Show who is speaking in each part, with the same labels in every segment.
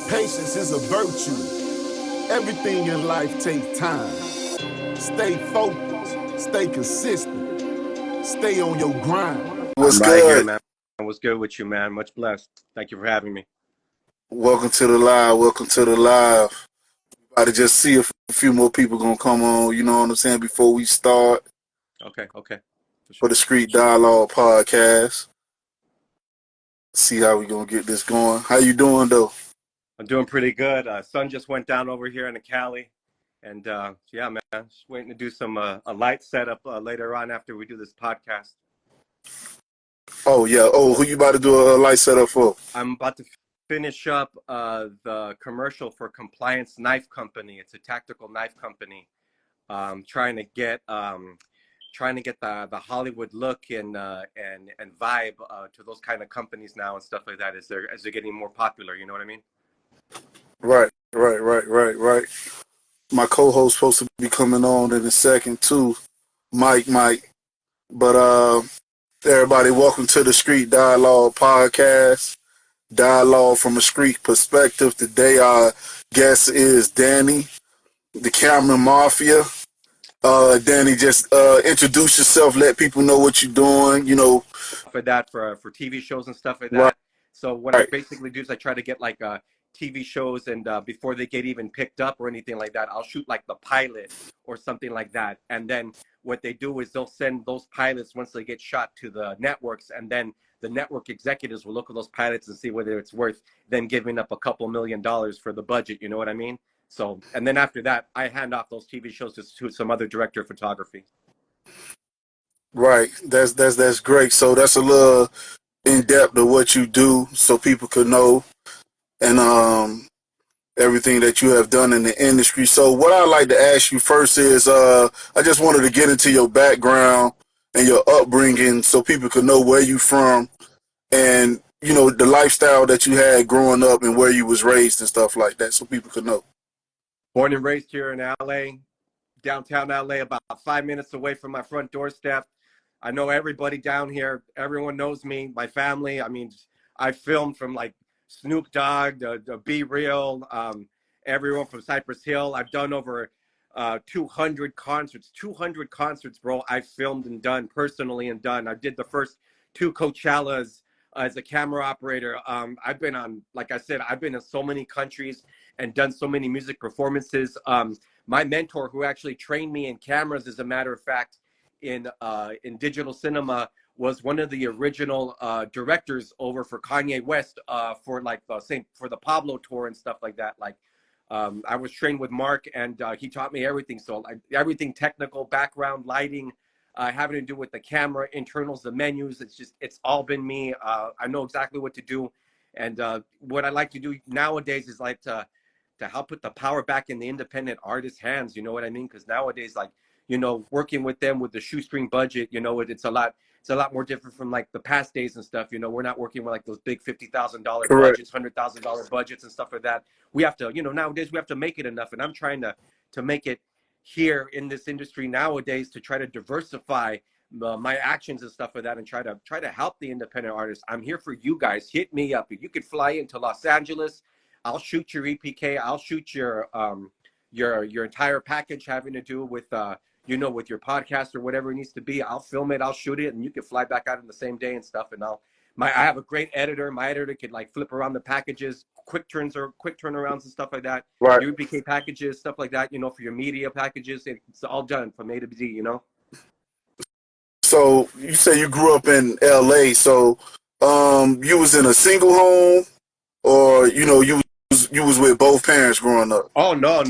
Speaker 1: Patience is a virtue. Everything in life takes time. Stay focused. Stay consistent. Stay on your grind.
Speaker 2: I'm
Speaker 3: What's
Speaker 2: right here,
Speaker 3: good?
Speaker 2: man. What's good with you, man? Much blessed. Thank you for having me.
Speaker 3: Welcome to the live. Welcome to the live. About to just see if a few more people gonna come on. You know what I'm saying? Before we start
Speaker 2: Okay, for
Speaker 3: for
Speaker 2: sure.
Speaker 3: the Street Dialogue podcast. See how we gonna get this going. How you doing though?
Speaker 2: I'm doing pretty good. Sun just went down over here in the Cali, and yeah, man, just waiting to do some a light setup later on after we do this podcast.
Speaker 3: Oh yeah. Oh, who you about to do a light setup for?
Speaker 2: I'm about to finish up the commercial for Compliance Knife Company. It's a tactical knife company. Trying to get the Hollywood look and vibe to those kind of companies now and stuff like that as they're getting more popular. You know what I mean?
Speaker 3: Right. My co-host supposed to be coming on in a second too. Mike. But everybody, welcome to the Street Dialogue podcast. Dialogue from a street perspective. Today our guest is Danny, the camera Mafia. Danny, just introduce yourself, let people know what you're doing,
Speaker 2: For that for TV shows and stuff like
Speaker 3: Right,
Speaker 2: that. So what I basically do is I try to get like TV shows and before they get even picked up or anything like that, I'll shoot like the pilot or something like that. And then what they do is they'll send those pilots once they get shot to the networks, and then the network executives will look at those pilots and see whether it's worth then giving up a couple $1 million for the budget. You know what I mean? So, and then after that, I hand off those TV shows to some other director of photography.
Speaker 3: right. That's great. So that's a little in depth of what you do so people could know and everything that you have done in the industry. So what I'd like to ask you first is I just wanted to get into your background and your upbringing so people could know where you from and the lifestyle that you had growing up and where you was raised and stuff like that so people could know.
Speaker 2: Born and raised here in LA, downtown LA, about 5 minutes away from my front doorstep. I know everybody down here. Everyone knows me, my family. I mean, I filmed from like Snoop Dogg to Be Real, everyone from Cypress Hill. I've done over 200 concerts, 200 concerts, bro. I filmed and done personally and done. I did the first two Coachellas as a camera operator. I've been on, like I said, I've been in so many countries and done so many music performances. My mentor, who actually trained me in cameras, as a matter of fact, in digital cinema, was one of the original directors over for Kanye West for like for the Pablo tour and stuff like that. Like I was trained with Mark, and he taught me everything. So like everything technical, background, lighting, having to do with the camera, internals, the menus. It's all been me. I know exactly what to do, and what I like to do nowadays is like to help put the power back in the independent artist's hands. You know what I mean? Because nowadays, like, working with them with the shoestring budget, it's a lot more different from like the past days and stuff. We're not working with like those big $50,000
Speaker 3: Correct.
Speaker 2: budgets, $100,000 budgets and stuff like that. We have to, nowadays we have to make it enough. And I'm trying to make it here in this industry nowadays to try to diversify my actions and stuff like that, and try to help the independent artists. I'm here for you guys. Hit me up. If you could fly into Los Angeles, I'll shoot your EPK. I'll shoot your entire package having to do with with your podcast or whatever it needs to be. I'll film it. I'll shoot it, and you can fly back out in the same day and stuff. And I have a great editor. My editor could like flip around the packages, quick turnarounds and stuff like that.
Speaker 3: Right.
Speaker 2: Your EPK packages, stuff like that. For your media packages, it's all done from A to Z.
Speaker 3: So you say you grew up in LA, so you was in a single home or you was with both parents growing up.
Speaker 2: Oh no!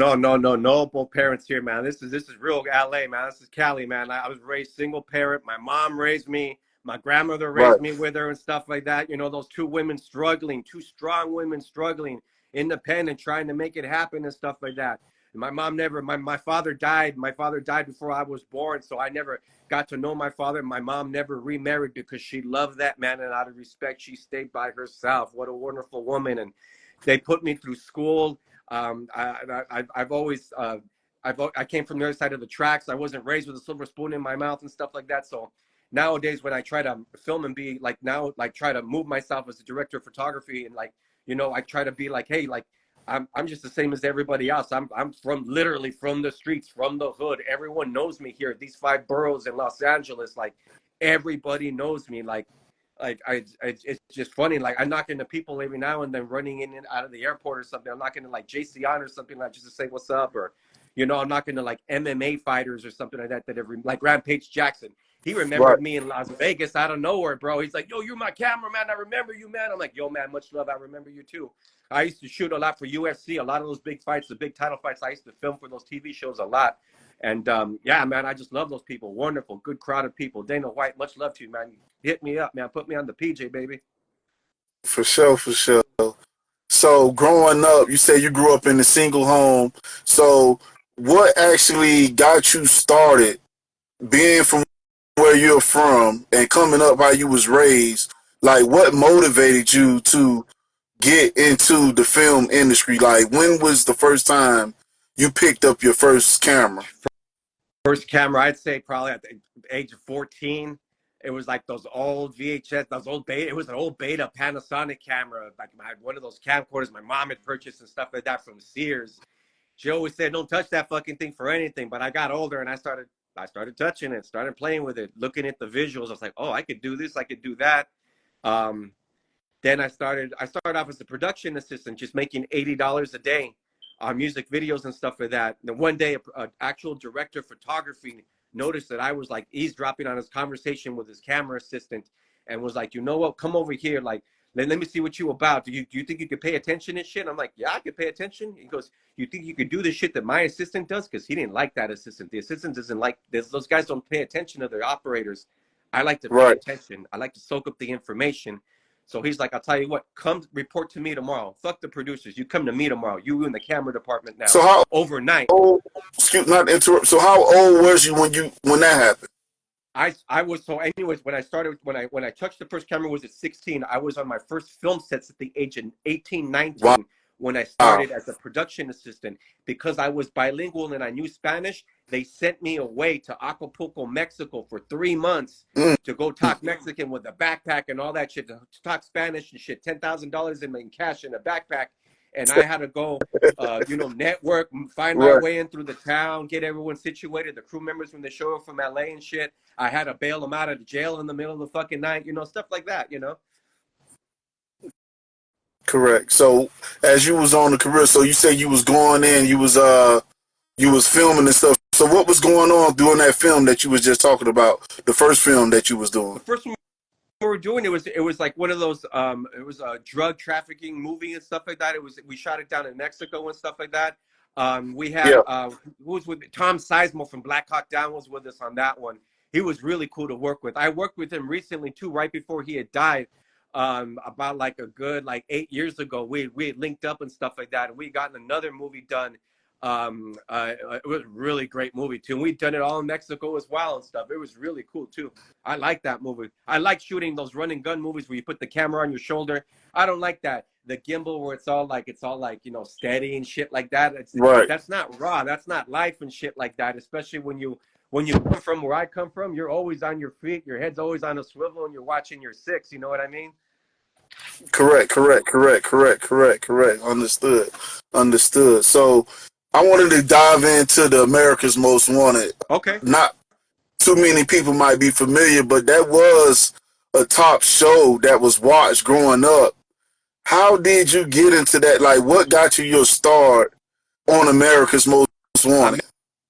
Speaker 2: Both parents here, man. This is real LA, man. This is Cali, man. I was raised single parent. My mom raised me. My grandmother raised
Speaker 3: Right.
Speaker 2: me with her and stuff like that. Those two women struggling, two strong women struggling, independent, trying to make it happen and stuff like that. And my mom never. My father died. My father died before I was born, so I never got to know my father. My mom never remarried because she loved that man, and out of respect, she stayed by herself. What a wonderful woman! And they put me through school. I've always I came from the other side of the tracks. I wasn't raised with a silver spoon in my mouth and stuff like that. So nowadays, when I try to film and be like now, like try to move myself as a director of photography, and like I try to be like, hey, like I'm just the same as everybody else. I'm from literally from the streets, from the hood. Everyone knows me here. These 5 boroughs in Los Angeles, like everybody knows me. Like it's just funny. Like I'm knocking to people every now and then, running in and out of the airport or something. I'm knocking to like JC on or something, like just to say what's up, or I'm knocking to like MMA fighters or something like that. That every like Rampage Jackson. He
Speaker 3: Right.
Speaker 2: remembered me in Las Vegas out of nowhere, bro. He's like, yo, you're my cameraman. I remember you, man. I'm like, yo, man, much love. I remember you too. I used to shoot a lot for UFC, a lot of those big fights, the big title fights. I used to film for those TV shows a lot. And yeah, man, I just love those people. Wonderful, good crowd of people. Dana White, much love to you, man. Hit me up, man. Put me on the PJ, baby.
Speaker 3: For sure, for sure. So growing up, you say you grew up in a single home. So what actually got you started being from where you're from and coming up how you was raised? Like what motivated you to get into the film industry? Like when was the first time you picked up your first camera?
Speaker 2: First camera, I'd say probably at the age of 14. It was like those old VHS, those old beta. It was an old beta Panasonic camera. Like I had one of those camcorders my mom had purchased and stuff like that from Sears. She always said, "Don't touch that fucking thing for anything." But I got older and I started touching it, started playing with it, looking at the visuals. I was like, "Oh, I could do this, I could do that." Um, then I started off as a production assistant, just making $80 a day on music videos and stuff like that. And then one day, an actual director of photography noticed that I was like eavesdropping on his conversation with his camera assistant, and was like, "You know what? Come over here. Like, let me see what you about. Do you think you could pay attention and shit?" I'm like, "Yeah, I could pay attention." He goes, "You think you could do the shit that my assistant does?" Because he didn't like that assistant. The assistant doesn't like this. Those guys don't pay attention to their operators. I like to pay
Speaker 3: Right.
Speaker 2: attention. I like to soak up the information. So he's like, "I'll tell you what, come report to me tomorrow. Fuck the producers. You come to me tomorrow. You in the camera department now."
Speaker 3: So how
Speaker 2: Overnight.
Speaker 3: old, excuse not to interrupt. So how old was you when that happened?
Speaker 2: I was so anyways when I touched the first camera was at 16. I was on my first film sets at the age of 18,
Speaker 3: Wow.
Speaker 2: 19 when I started as a production assistant. Because I was bilingual and I knew Spanish, they sent me away to Acapulco, Mexico for 3 months
Speaker 3: Mm.
Speaker 2: to go talk Mexican with a backpack and all that shit, to talk Spanish and shit. $10,000 in cash in a backpack. And I had to go, network, find my
Speaker 3: Right.
Speaker 2: way in through the town, get everyone situated, the crew members when they show up from LA and shit. I had to bail them out of the jail in the middle of the fucking night, stuff like that.
Speaker 3: Correct. So as you was on the career, so you say you was going in, you was filming and stuff. So what was going on during that film that you was just talking about? The first film that you was
Speaker 2: The
Speaker 3: doing.
Speaker 2: first one we were doing, it was like one of those, it was a drug trafficking movie and stuff like that. We shot it down in Mexico and stuff like that. We had
Speaker 3: Yeah.
Speaker 2: who was with Tom Sizemore from Black Hawk Down was with us on that one. He was really cool to work with. I worked with him recently too, right before he had died. About like a good like 8 years ago, we had linked up and stuff like that, and we gotten another movie done. It was a really great movie too. And we'd done it all in Mexico as well and stuff. It was really cool too. I like that movie. I like shooting those run and gun movies where you put the camera on your shoulder. I don't like that. The gimbal where it's all like steady and shit like that.
Speaker 3: Right.
Speaker 2: That's not raw. That's not life and shit like that. Especially when you come from where I come from, you're always on your feet. Your head's always on a swivel and you're watching your six. You know what I mean?
Speaker 3: Correct. Correct. Correct. Correct. Correct. Correct. Understood. Understood. So I wanted to dive into the America's Most Wanted.
Speaker 2: Okay.
Speaker 3: Not too many people might be familiar, but that was a top show that was watched growing up. How did you get into that? Like, what got you your start on America's Most
Speaker 2: I
Speaker 3: Wanted?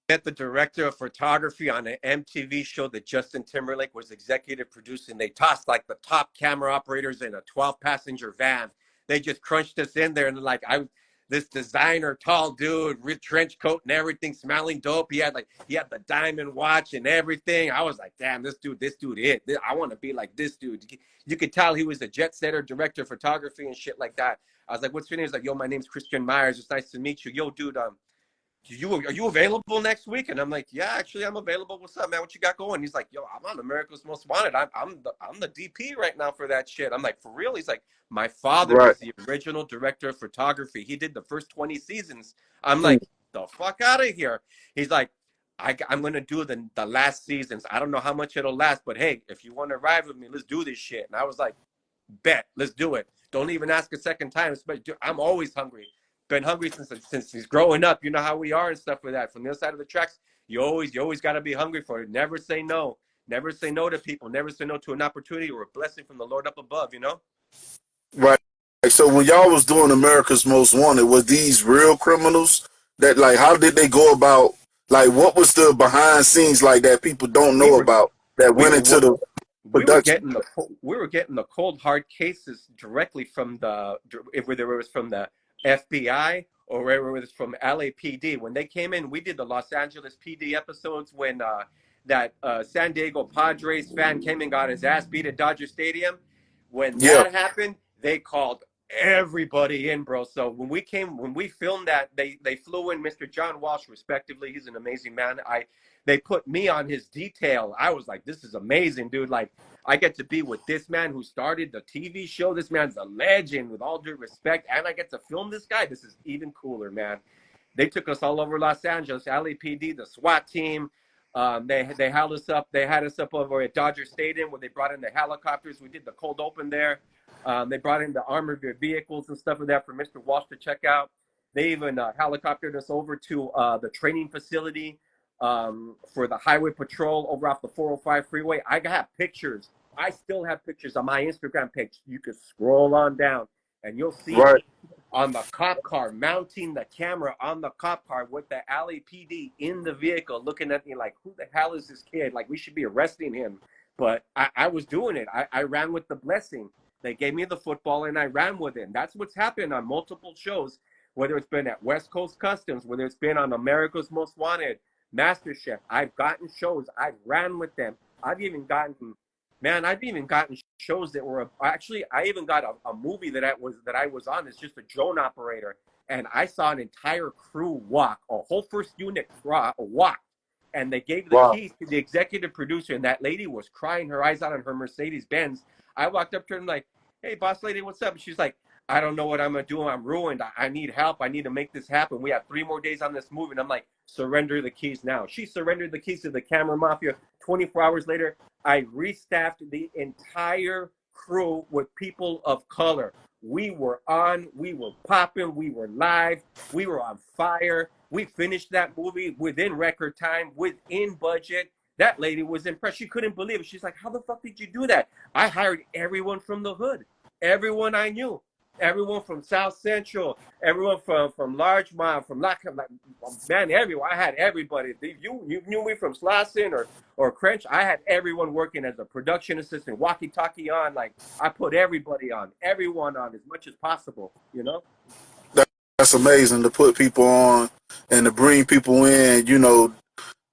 Speaker 2: met the director of photography on an MTV show that Justin Timberlake was executive producing. They tossed like the top camera operators in a 12-passenger van. They just crunched us in there, and like this designer, tall dude, with trench coat and everything, smelling dope. He had the diamond watch and everything. I was like, damn, this dude, I want to be like this dude. You could tell he was a jet setter, director of photography and shit like that. I was like, what's your name? He's like, yo, my name's Christian Myers. It's nice to meet you. Yo, dude, are you available next week? And I'm like, yeah, actually, I'm available. What's up, man? What you got going? He's like, yo, I'm on America's Most Wanted. I'm the DP right now for that shit. I'm like, for real? He's like, my father
Speaker 3: Right.
Speaker 2: was the original director of photography. He did the first 20 seasons. I'm
Speaker 3: Mm.
Speaker 2: like, the fuck out of here. He's like, I'm gonna do the last seasons. I don't know how much it'll last, but hey, if you want to ride with me, let's do this shit. And I was like, bet, let's do it. Don't even ask a second time. I'm always hungry. been hungry since he's growing up. You know how we are and stuff like that. From the other side of the tracks, you always got to be hungry for it. Never say no. Never say no to people. Never say no to an opportunity or a blessing from the Lord up above. You know.
Speaker 3: Right. So when y'all was doing America's Most Wanted, were these real criminals? That like, how did they go about? Like, what was the behind scenes like that people don't
Speaker 2: We
Speaker 3: know
Speaker 2: were
Speaker 3: about that
Speaker 2: we
Speaker 3: went
Speaker 2: were
Speaker 3: into the
Speaker 2: we were
Speaker 3: production?
Speaker 2: getting the cold hard cases directly from whether it was from the FBI or whether it was from LAPD. When they came in, we did the Los Angeles PD episodes when that San Diego Padres fan came and got his ass beat at Dodger Stadium. When
Speaker 3: Yeah.
Speaker 2: that happened, they called everybody in, bro. So when we filmed that, they flew in Mr. John Walsh, respectively. He's an amazing man. They put me on his detail. I was like, this is amazing, dude. Like, I get to be with this man who started the TV show. This man's a legend, with all due respect. And I get to film this guy. This is even cooler, man. They took us all over Los Angeles, LAPD, the SWAT team. They held us up. They had us up over at Dodger Stadium where they brought in the helicopters. We did the cold open there. They brought in the armored vehicles and stuff like that for Mr. Walsh to check out. They even helicoptered us over to the training facility for the highway patrol over off the 405 freeway. I got pictures. I still have pictures on my Instagram page. You can scroll on down and you'll see
Speaker 3: Right.
Speaker 2: me on the cop car, mounting the camera on the cop car with the LAPD in the vehicle, looking at me like, who the hell is this kid? Like, we should be arresting him. But I was doing it. I ran with the blessing. They gave me the football and I ran with it. That's what's happened on multiple shows, whether it's been at West Coast Customs, whether it's been on America's Most Wanted, MasterChef. I've gotten shows. I've ran with them. I've even gotten shows that were actually. I even got a movie that I was on. It's just a drone operator, and I saw an entire crew walk, a whole first unit walk, and they gave the
Speaker 3: Wow.
Speaker 2: keys to the executive producer, and that lady was crying her eyes out on her Mercedes Benz. I walked up to her and like, "Hey, boss lady, what's up?" And she's like, "I don't know what I'm gonna do. I'm ruined. I need help. I need to make this happen. We have 3 more days on this movie." And I'm like, "Surrender the keys now." She surrendered the keys to the camera mafia. 24 hours later, I restaffed the entire crew with people of color. We were on, we were popping, we were live, we were on fire. We finished that movie within record time, within budget. That lady was impressed. She couldn't believe it. She's like, "How the fuck did you do that?" I hired everyone from the hood, everyone I knew, everyone from South Central, everyone from Larchmont, from man, everyone. I had everybody. You knew me from Slauson or Crunch. I had everyone working as a production assistant, walkie-talkie on. Like, I put everybody on, everyone on as much as possible. You know.
Speaker 3: That's amazing to put people on and to bring people in,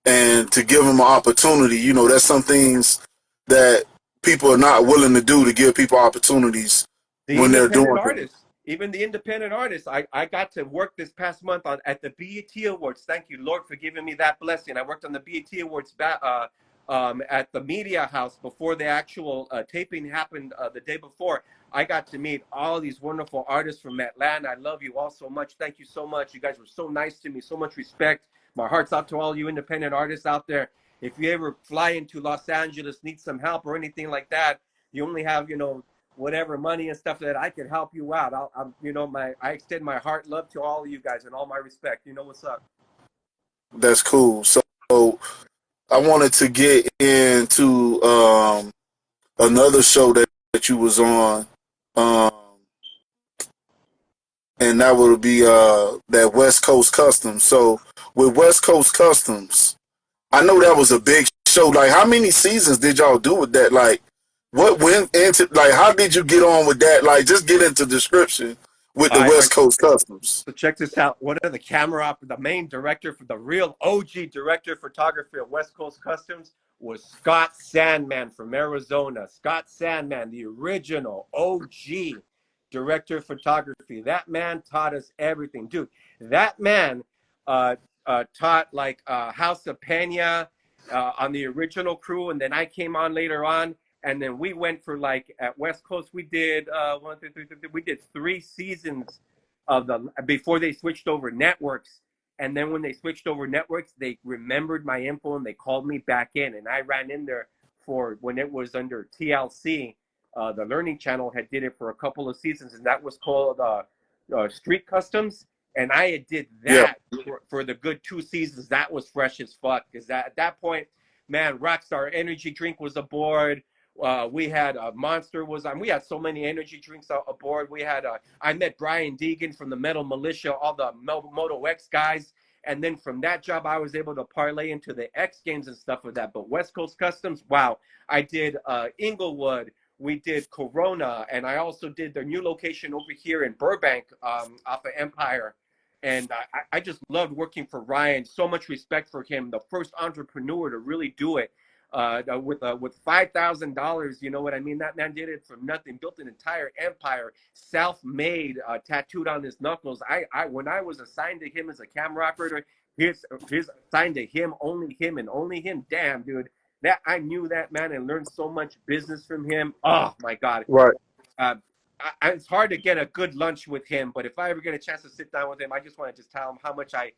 Speaker 3: and to give them an opportunity. That's some things that people are not willing to do, to give people opportunities
Speaker 2: The
Speaker 3: when they're
Speaker 2: independent
Speaker 3: doing things.
Speaker 2: artists, even the independent artists. I got to work this past month at the BET Awards. Thank you, Lord, for giving me that blessing. I worked on the BET Awards at the Media House before the actual taping happened the day before. I got to meet all these wonderful artists from Atlanta. I love you all so much. Thank you so much. You guys were so nice to me, so much respect. My heart's out to all you independent artists out there. If you ever fly into Los Angeles, need some help or anything like that, you only have, whatever money and stuff, that I can help you out. I extend my heart, love to all of you guys and all my respect. You know what's up.
Speaker 3: That's cool. So I wanted to get into another show that you was on, um, and that would be that West Coast Customs. So with West Coast Customs, I know that was a big show. Like, how many seasons did y'all do with that? Like, what went into, like, how did you get on with that? Like, just get into description with the
Speaker 2: All right.
Speaker 3: West Coast Customs.
Speaker 2: So check this out. One of the main director, for the real OG director photography of West Coast Customs, was Scott Sandman from Arizona. Scott Sandman, the original OG director of photography. That man taught us everything, dude. That man uh, taught like House of Pena on the original crew, and then I came on later on, and then we went for, like, at West Coast. We did we did 3 seasons of the before they switched over networks. And then when they switched over networks, they remembered my info and they called me back in, and I ran in there for when it was under TLC. The Learning Channel had did it for a couple of seasons, and that was called Street Customs. And I did
Speaker 3: Yeah.
Speaker 2: that for the good 2 seasons. That was fresh as fuck. Because at that point, man, Rockstar Energy Drink was aboard. We had Monster was on. We had so many energy drinks aboard. We had I met Brian Deegan from the Metal Militia, all the Moto X guys. And then from that job, I was able to parlay into the X Games and stuff with that. But West Coast Customs, wow. I did Inglewood. We did Corona. And I also did their new location over here in Burbank off of Empire. And I just loved working for Ryan. So much respect for him, the first entrepreneur to really do it with $5,000. You know what I mean? That man did it from nothing, built an entire empire, self-made, tattooed on his knuckles. I when I was assigned to him as a camera operator, here's assigned to him, and only him. Damn, dude, that I knew that man and learned so much business from him. Oh my God.
Speaker 3: Right.
Speaker 2: Uh, it's hard to get a good lunch with him, but if I ever get a chance to sit down with him, I just want to just tell him how much I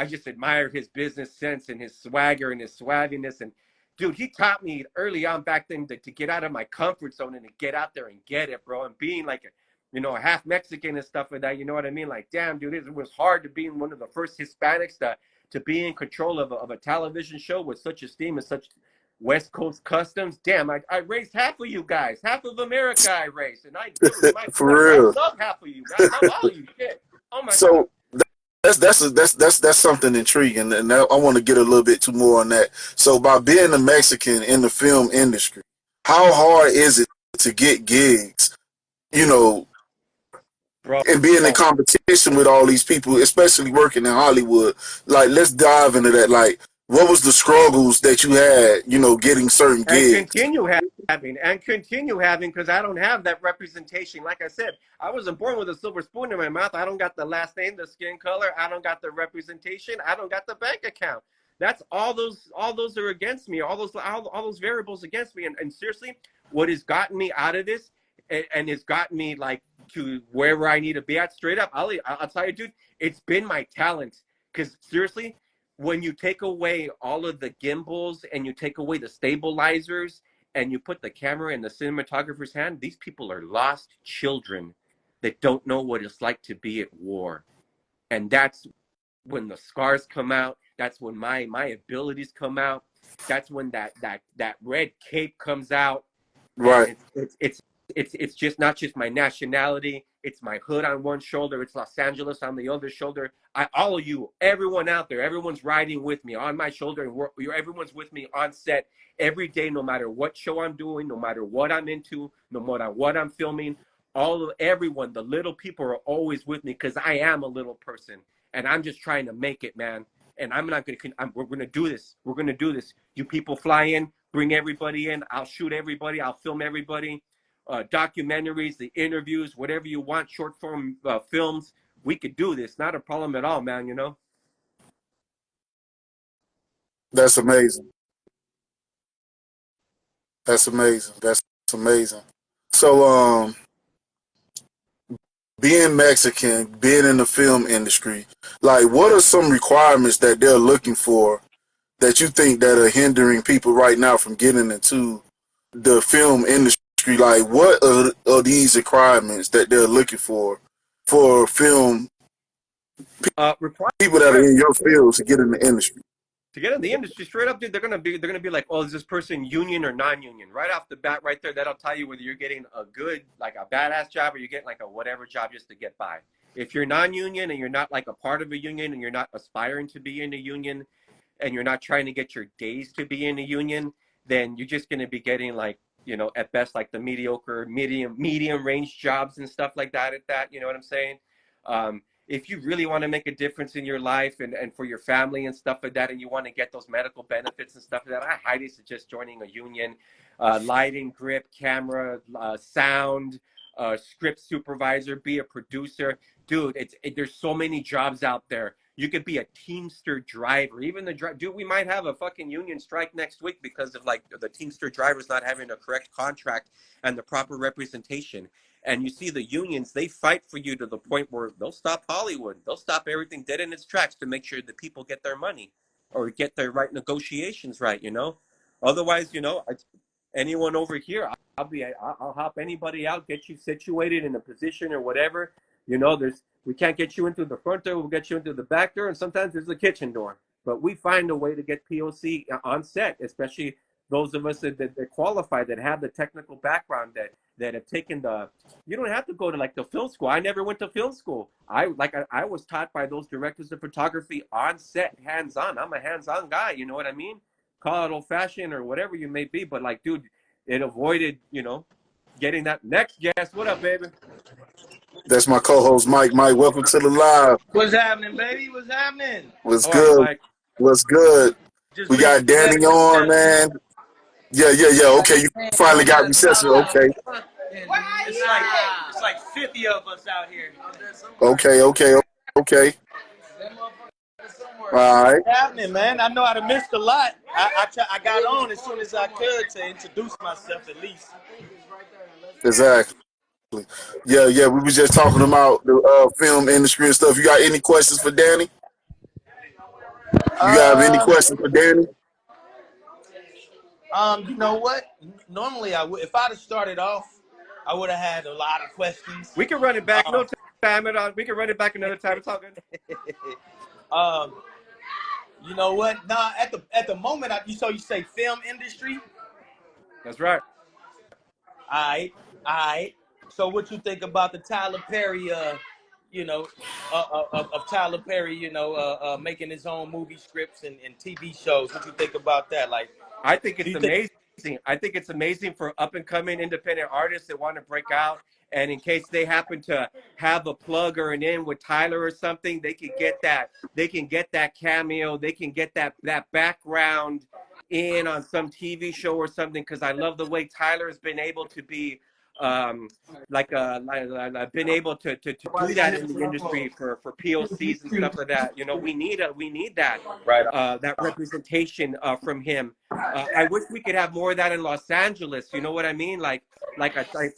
Speaker 2: just admire his business sense and his swagger and his swagginess. And dude, he taught me early on back then to get out of my comfort zone and to get out there and get it, bro. And being like a half Mexican and stuff like that, you know what I mean? Like, damn, dude, it was hard to be one of the first Hispanics to be in control of a television show with such esteem and such West Coast Customs. Damn, I raised half of you guys. Half of America I raised. And my
Speaker 3: For
Speaker 2: blood, I
Speaker 3: real.
Speaker 2: love half of you. I love all of you. Shit. Oh my God.
Speaker 3: So that's something intriguing, and I want to get a little bit too more on that. So, by being a Mexican in the film industry, how hard is it to get gigs? You know,
Speaker 2: Bro.
Speaker 3: and being in competition with all these people, especially working in Hollywood. Like, let's dive into that. Like, what was the struggles that you had? Getting certain
Speaker 2: And
Speaker 3: gigs.
Speaker 2: continue having because I don't have that representation. Like I said, I wasn't born with a silver spoon in my mouth. I don't got the last name, the skin color. I don't got the representation. I don't got the bank account. That's all those are against me. All those variables against me. And seriously, what has gotten me out of this and has gotten me like to wherever I need to be at straight up, I'll tell you, dude, it's been my talent. Because seriously, when you take away all of the gimbals and you take away the stabilizers and you put the camera in the cinematographer's hand, these people are lost children that don't know what it's like to be at war. And that's when the scars come out. That's when my abilities come out. That's when that red cape comes out. And
Speaker 3: Right.
Speaker 2: it's just not just my nationality. It's my hood on one shoulder. It's Los Angeles on the other shoulder. All of you, everyone out there, everyone's riding with me on my shoulder, and everyone's with me on set every day, no matter what show I'm doing, no matter what I'm into, no matter what I'm filming. Everyone, the little people are always with me because I am a little person, and I'm just trying to make it, man. And I'm not gonna. We're gonna do this. We're gonna do this. You people fly in, bring everybody in. I'll shoot everybody. I'll film everybody. Documentaries, the interviews, whatever you want, short form films. We could do this. Not a problem at all, man.
Speaker 3: That's amazing. That's amazing. That's amazing. So, being Mexican, being in the film industry, like, what are some requirements that they're looking for that you think that are hindering people right now from getting into the film industry? Like, what are these requirements that they're looking for film people that are in your field to get in the industry?
Speaker 2: To get in the industry straight up, dude, they're gonna be like, oh, is this person union or non-union? Right off the bat, right there, that'll tell you whether you're getting a good, like a badass job, or you're getting like a whatever job just to get by. If you're non-union and you're not like a part of a union and you're not aspiring to be in a union and you're not trying to get your days to be in a union, then you're just gonna be getting like, at best like the mediocre, medium range jobs and stuff like that at that, you know what I'm saying? If you really want to make a difference in your life and for your family and stuff like that, and you want to get those medical benefits and stuff like that, I highly suggest joining a union. Lighting, grip, camera, sound, script supervisor, be a producer. Dude, there's so many jobs out there. You could be a Teamster driver, even dude, we might have a fucking union strike next week because of like the Teamster drivers not having a correct contract and the proper representation. And you see the unions, they fight for you to the point where they'll stop Hollywood. They'll stop everything dead in its tracks to make sure that people get their money or get their right negotiations right. Otherwise, anyone over here, I'll hop anybody out, get you situated in a position or whatever. You know, we can't get you into the front door, we'll get you into the back door, and sometimes there's the kitchen door. But we find a way to get POC on set, especially those of us that qualify, that have the technical background, that have taken the. You don't have to go to like the film school. I never went to film school. I was taught by those directors of photography on set, hands on. I'm a hands on guy. You know what I mean? Call it old fashioned or whatever you may be, but like, dude, it avoided, getting that next guest. What up, baby?
Speaker 3: That's my co-host, Mike. Mike, welcome to the live.
Speaker 4: What's happening, baby? What's happening?
Speaker 3: What's
Speaker 2: All right,
Speaker 3: good?
Speaker 2: Mike.
Speaker 3: What's good?
Speaker 4: Just
Speaker 3: We got Danny on, man. Yeah. Okay, you finally got reception. Okay.
Speaker 4: It's like 50 of us out here.
Speaker 3: Okay. All right.
Speaker 4: What's happening, man? I know I'd missed a lot. I got on as soon as I could to introduce myself at least.
Speaker 3: Exactly. Yeah. We were just talking about the film industry and stuff. You got any questions for Danny? You have any questions for Danny?
Speaker 4: You know what? Normally I would, if I'd have started off, I would have had a lot of questions.
Speaker 2: We can run it back. No time at all. We can run it back another time. It's all good.
Speaker 4: You know what? Nah, at the moment, you say film industry.
Speaker 2: That's right.
Speaker 4: All right. So what you think about the Tyler Perry, of Tyler Perry, making his own movie scripts and TV shows? What you think about that? Like,
Speaker 2: I think it's amazing. I think it's amazing for up and coming independent artists that want to break out. And in case they happen to have a plug or an in with Tyler or something, they can get that. They can get that cameo. They can get that background in on some TV show or something. Because I love the way Tyler has been able to be, been able to do that in the industry for POCs and stuff like that. We need that that representation from him. I wish we could have more of that in Los Angeles. You know what I mean? Like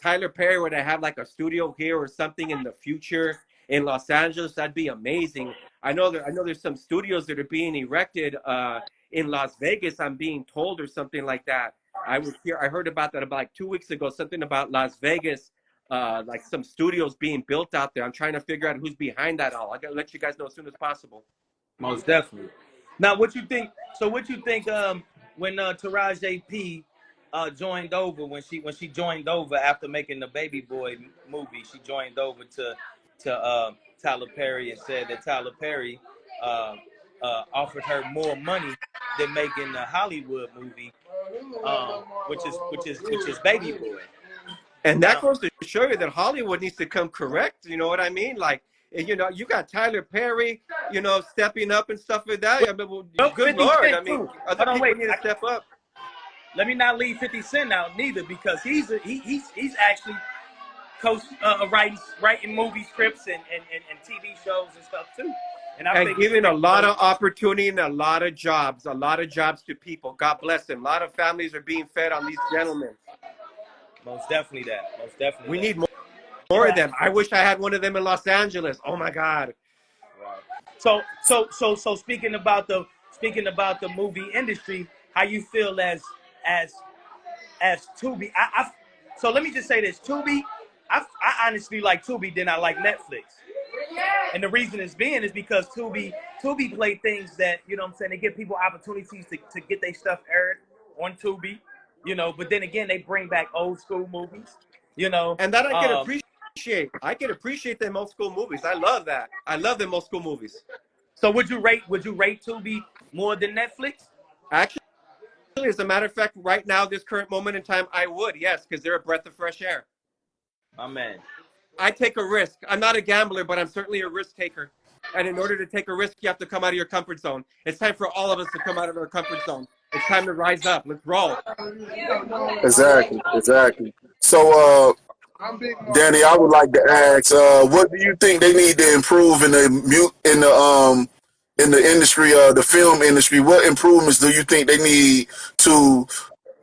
Speaker 2: Tyler Perry would have like a studio here or something in the future in Los Angeles. That'd be amazing. I know there's some studios that are being erected in Las Vegas, I'm being told, or something like that. I heard about that about like 2 weeks ago, something about Las Vegas, like some studios being built out there. I'm trying to figure out who's behind that all. I gotta let you guys know as soon as possible.
Speaker 4: Most definitely. Now, what you think when Taraji P joined over, when she joined over after making the Baby Boy movie, she joined over to Tyler Perry and said that Tyler Perry offered her more money than making the Hollywood movie, which is Baby Boy.
Speaker 2: And that goes to show you that Hollywood needs to come correct. You know what I mean? Like, you got Tyler Perry, stepping up and stuff like that. I mean, good Lord. I mean, other people need to step up.
Speaker 4: Let me not leave 50 Cent out neither, because he's actually writing movie scripts and TV shows and stuff too.
Speaker 2: And giving a lot of opportunity and a lot of jobs to people. God bless them. A lot of families are being fed on these gentlemen.
Speaker 4: Most definitely that.
Speaker 2: We need more of them. I wish I had one of them in Los Angeles. Oh my God.
Speaker 4: So speaking about the movie industry, how you feel as Tubi? So let me just say this, Tubi. I honestly like Tubi than I like Netflix. And the reason is because Tubi play things that, they give people opportunities to get their stuff aired on Tubi, but then again, they bring back old school movies,
Speaker 2: And that I can appreciate. I can appreciate them old school movies. I love that. I love them old school movies.
Speaker 4: So would you rate Tubi more than Netflix?
Speaker 2: Actually, as a matter of fact, right now, this current moment in time, I would, yes, because they're a breath of fresh air.
Speaker 4: My man.
Speaker 2: I take a risk. I'm not a gambler, but I'm certainly a risk taker. And in order to take a risk, you have to come out of your comfort zone. It's time for all of us to come out of our comfort zone. It's time to rise up. Let's roll.
Speaker 3: Exactly. So, Danny, I would like to ask, what do you think they need to improve in the industry, the film industry? What improvements do you think they need to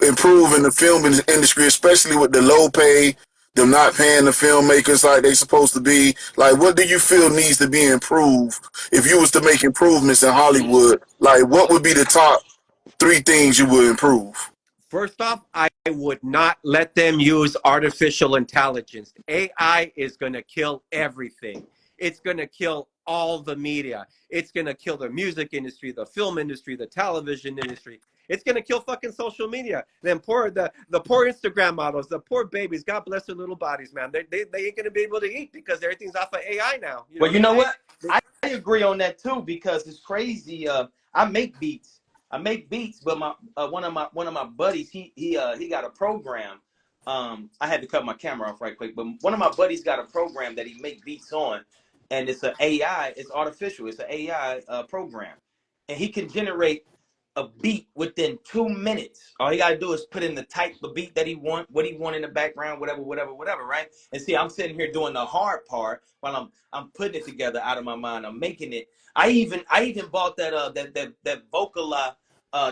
Speaker 3: improve in the film industry, especially with the low pay, them not paying the filmmakers like they supposed to be? Like, what do you feel needs to be improved? If you was to make improvements in Hollywood, like, what would be the top 3 things you would improve?
Speaker 2: First off, I would not let them use artificial intelligence. AI is going to kill everything. It's going to kill all the media. It's going to kill the music industry, the film industry, the television industry. It's going to kill fucking social media. Then the poor Instagram models, the poor babies, God bless their little bodies, man. They ain't going to be able to eat because everything's off of AI now.
Speaker 4: Well, you know what? I agree on that too, because it's crazy. I make beats. But my one of my buddies, he got a program. I had to cut my camera off right quick, but one of my buddies got a program that he make beats on, and it's an AI. It's artificial. It's an AI program, and he can generate a beat within 2 minutes. All he gotta do is put in the type of beat that he want, what he want in the background, whatever, right? And see, I'm sitting here doing the hard part while I'm putting it together out of my mind. I'm making it. I even bought that vocal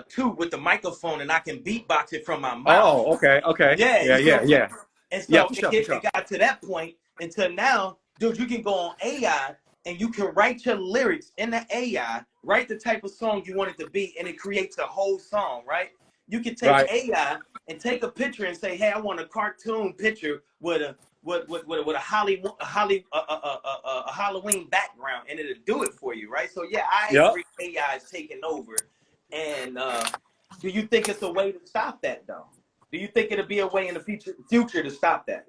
Speaker 4: 2 with the microphone, and I can beatbox it from my mouth.
Speaker 2: Oh, okay. Yeah.
Speaker 4: And so
Speaker 2: sure.
Speaker 4: it got to that point until now, dude, you can go on AI and you can write your lyrics in the AI, write the type of song you want it to be, and it creates a whole song, right? You can take AI and take a picture and say, hey, I want a cartoon picture with a Halloween background, and it'll do it for you, right? So yeah, I agree AI is taking over. And do you think it's a way to stop that, though? Do you think it'll be a way in the future to stop that?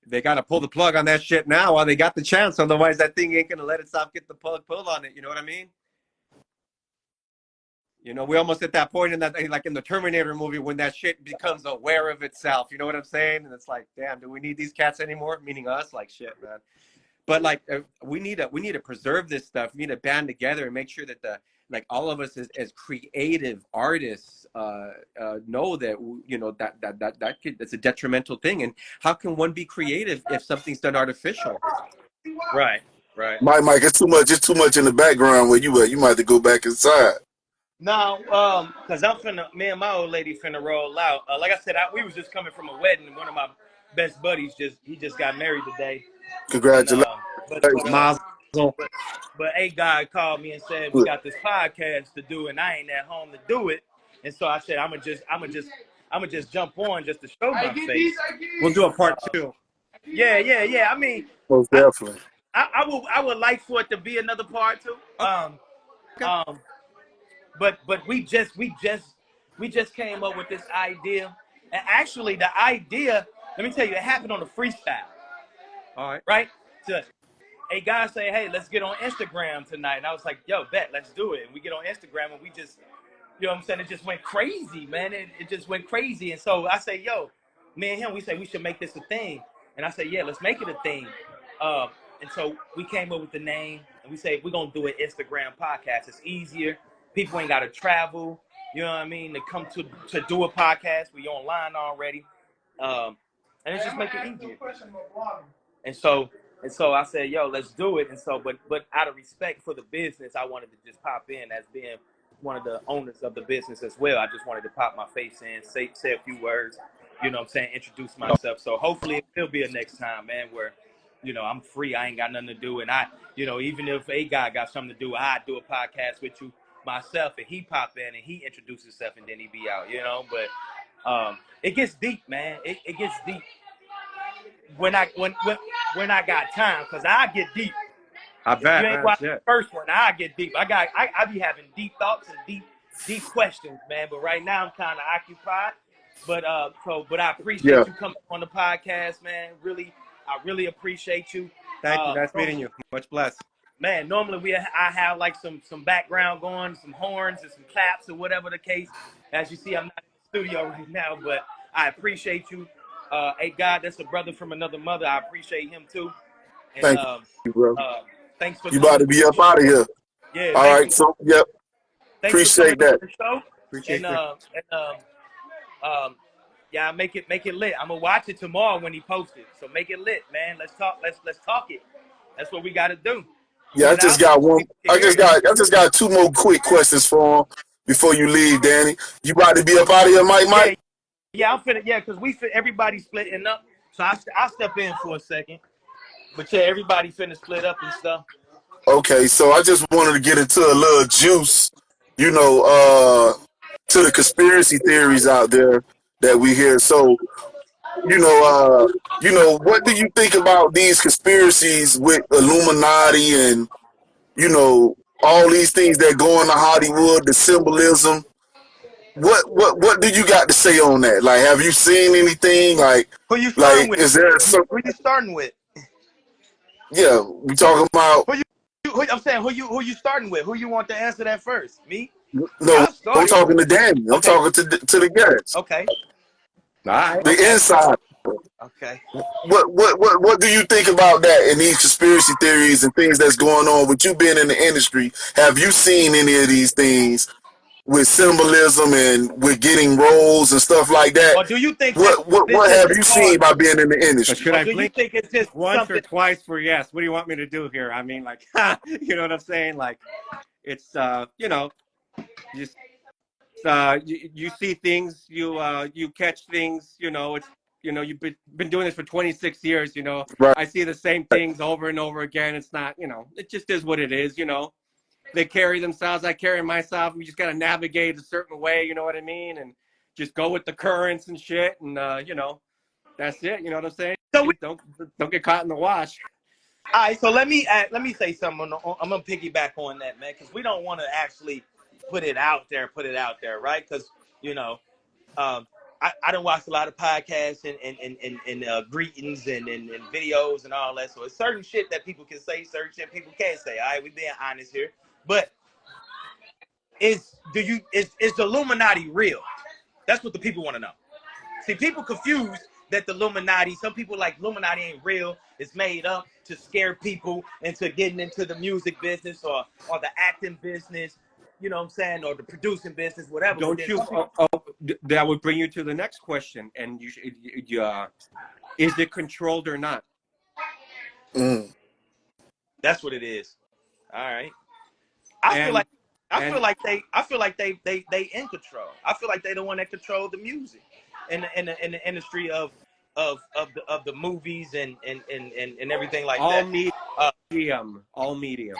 Speaker 2: They got to pull the plug on that shit now while they got the chance. Otherwise, that thing ain't going to let itself get the plug pulled on it. You know what I mean? You know, we almost at that point in that, like in the Terminator movie, when that shit becomes aware of itself. You know what I'm saying? And it's like, damn, do we need these cats anymore? Meaning us, like shit, man. But like, we need to preserve this stuff. We need to band together and make sure that all of us as creative artists know that, you know, that's a detrimental thing. And how can one be creative if something's done artificial?
Speaker 4: Right.
Speaker 3: Mike, it's too much in the background where you at. You might have to go back inside.
Speaker 4: No, cause me and my old lady finna roll out. Like I said, we was just coming from a wedding. One of my best buddies just got married today.
Speaker 3: Congratulations.
Speaker 4: But a guy called me and said, we got this podcast to do and I ain't at home to do it. And so I said, I'ma just jump on just to show my face.
Speaker 2: We'll do a part 2.
Speaker 4: Yeah. I mean,
Speaker 3: most definitely.
Speaker 4: I would like for it to be another part 2. But we just came up with this idea. And actually the idea, let me tell you, it happened on a freestyle.
Speaker 2: All right.
Speaker 4: Right? So a guy say, hey, let's get on Instagram tonight. And I was like, yo, bet, let's do it. And we get on Instagram and we just, you know what I'm saying? It just went crazy, man. It just went crazy. And so I say, yo, me and him, we say we should make this a thing. And I say, yeah, let's make it a thing. And so we came up with the name and we say, we're going to do an Instagram podcast. It's easier. People ain't got to travel, you know what I mean, to come to do a podcast. We online already. And it's just make it easier. And so I said, yo, let's do it. And so, but out of respect for the business, I wanted to just pop in as being one of the owners of the business as well. I just wanted to pop my face in, say a few words, you know what I'm saying, introduce myself. So hopefully it'll be a next time, man, where, you know, I'm free. I ain't got nothing to do. And I, you know, even if a guy got something to do, I'd do a podcast with you myself and he pop in and he introduce himself and then he be out, you know. But it gets deep, man. It gets deep. When I got time, because I get deep.
Speaker 2: I bet.
Speaker 4: You ain't watched the first one, I get deep. I be having deep thoughts and deep questions, man. But right now I'm kind of occupied. But I appreciate you coming on the podcast, man. I really appreciate you.
Speaker 2: Thank you. Nice meeting you. Much blessed.
Speaker 4: Man, normally I have like some background going, some horns and some claps or whatever the case. As you see, I'm not in the studio right now, but I appreciate you. Hey, God, that's a brother from another mother. I appreciate him too. And,
Speaker 3: thank you, bro.
Speaker 4: Thanks for
Speaker 3: you about to be up out of here.
Speaker 4: Yeah.
Speaker 3: All right. So, yep. Appreciate that.
Speaker 2: Appreciate that.
Speaker 4: Yeah, make it lit. I'm gonna watch it tomorrow when he posts it. So make it lit, man. Let's talk it. That's what we got to do.
Speaker 3: Yeah, I just got one. I just got 2 more quick questions for him before you leave, Danny. You about to be up out of here, Mike?
Speaker 4: Yeah, I'm finna. Yeah, because everybody's splitting up. So I'll step in for a second. But yeah, everybody finna split up and stuff.
Speaker 3: Okay, so I just wanted to get into a little juice. You know, to the conspiracy theories out there that we hear. So, what do you think about these conspiracies with Illuminati and all these things that go into Hollywood, the symbolism? What do you got to say on that? Like, have you seen anything?
Speaker 4: Who you starting with?
Speaker 3: Is there some?
Speaker 4: Who you starting with?
Speaker 3: Yeah, we talking about.
Speaker 4: I'm saying who you starting with? Who you want to answer that first? Me?
Speaker 3: No,
Speaker 4: I'll
Speaker 3: I'm
Speaker 4: start it.
Speaker 3: talking to Danny. I'm
Speaker 4: Okay.
Speaker 3: talking to the guests,
Speaker 4: Okay.
Speaker 2: All right.
Speaker 3: the inside.
Speaker 4: Okay.
Speaker 3: What do you think about that and these conspiracy theories and things that's going on with you being in the industry? Have you seen any of these things with symbolism and with getting roles and stuff like that?
Speaker 4: Or do you think that
Speaker 3: What
Speaker 4: it's just
Speaker 3: have
Speaker 4: as
Speaker 3: you
Speaker 4: hard?
Speaker 3: seen by being in the
Speaker 2: But
Speaker 3: industry?
Speaker 2: should
Speaker 4: Or
Speaker 2: I
Speaker 4: do you
Speaker 2: blink
Speaker 4: think it's just
Speaker 2: once or
Speaker 4: something?
Speaker 2: twice for yes? What do you want me to do here? I mean, like, you know what I'm saying? Like, it's just you see things, you catch things. It's you've been doing this for 26 years.
Speaker 3: Right.
Speaker 2: I see the same things over and over again. It's not, it just is what it is. They carry themselves, I carry myself. We just got to navigate a certain way. You know what I mean? And just go with the currents and shit. And that's it. You know what I'm saying?
Speaker 4: So
Speaker 2: Don't get caught in the wash.
Speaker 4: all right. So let me say something. I'm gonna piggyback on that, man, because we don't want to actually put it out there, right? Because I don't watch a lot of podcasts and greetings and videos and all that. So it's certain shit that people can say, certain shit people can't say. All right, we being honest here. But is the Illuminati real? That's what the people want to know. See, people confuse that the Illuminati. Some people like Illuminati ain't real. It's made up to scare people into getting into the music business or the acting business. You know what I'm saying, or the producing business, whatever. But
Speaker 2: Don't
Speaker 4: then
Speaker 2: you?
Speaker 4: some people,
Speaker 2: That would bring you to the next question. And is it controlled or not?
Speaker 3: Mm.
Speaker 4: that's what it is. All right. I feel like they in control. I feel like they the one that control the music in the industry of the movies and everything like
Speaker 2: all
Speaker 4: that.
Speaker 2: all medium.